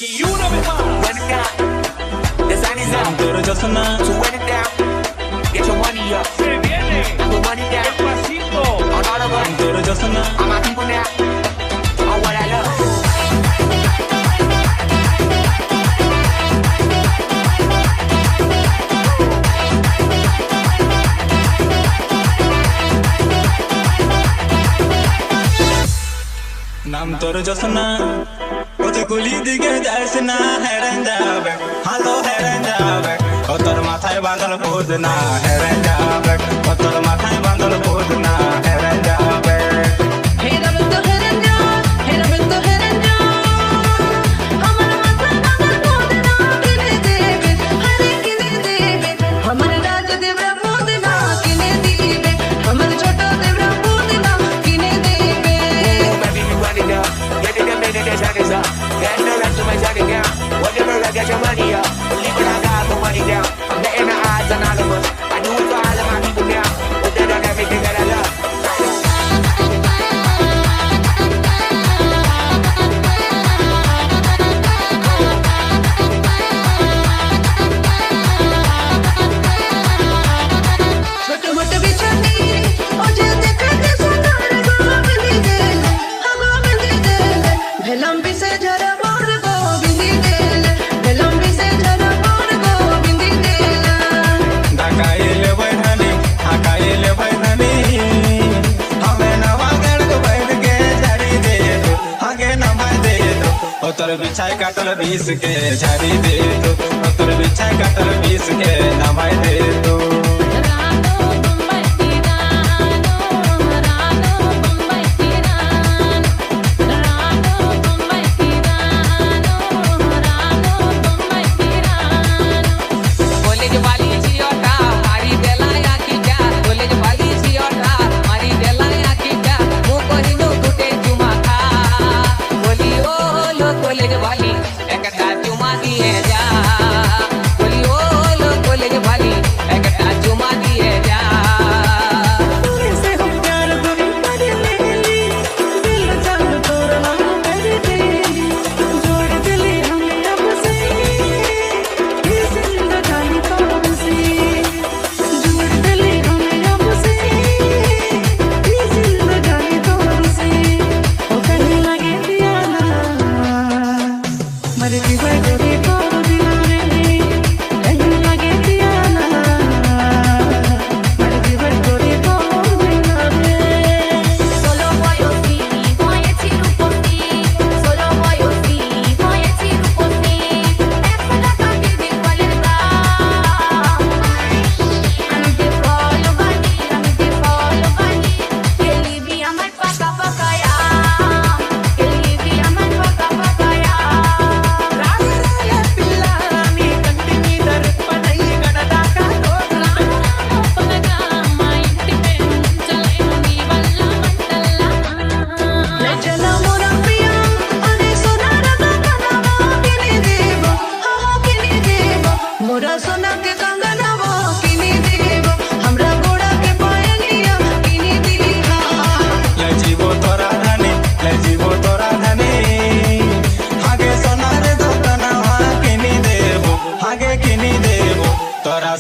Y una vez más. Run it down. The sun is out. Pero yo soy nada. So run it down. Get your money up. Se viene. So run it down. Despacito. On all of us. Pero yo soy nada. All my people now. On what I love. নাম তোর জোসনা কত কুলি দিকে যাস না হেরেন যাবে হালো হেরেন যাবে ও তোর মাথায় বাঁধল ভূত না হেরেন যাবে ও তোর মাথায় বাঁধল ভূত না হেরেন যাবে Get your money up, leave it, I got the money down. I'm letting the odds anonymous. I do it for all of my people now. Put that on everything that I love. তোর বিছায় কাটল বিষ কে ঝাড়ি দে তো তোর বিছায় কাটল বিষ কে নামাই দে তো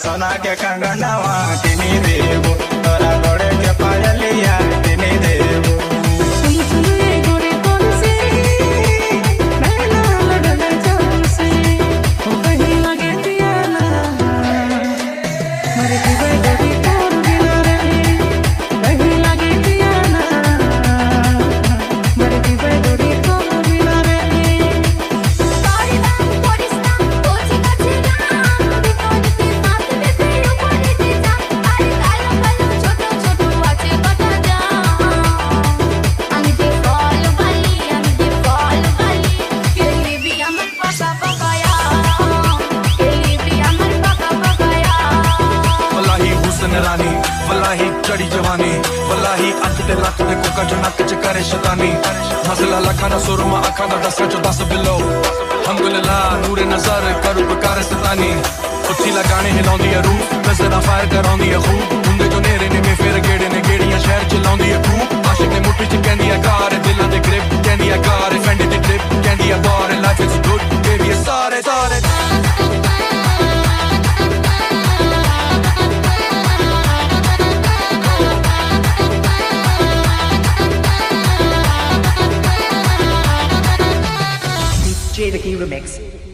सोना के कंगनवा किनी देबो तोरा गोड़े के पायलिया किनी देबो चढ़ी जवानी वल्लाही अख ते लख ते कोका जो नक च करे शैतानी मसला लखा दा सुरमा अखा दा 10 चो 10 बिलो हमदुलिल्लाह नूरे नजर करू बकार सतानी उठी लगाने हिलाउंदी है रूह नजर फायर कराउंदी है खूब हुंदे जो नेरे ने में फेर गेड़े ने गेड़ियां शहर च लाउंदी है खूब आशिक ने मुट्ठी च कहंदी है कार दिलां दे ग्रिप कहंदी है कार फैंडी दी ट्रिप कहंदी है बार life is good DJ the Key Remix.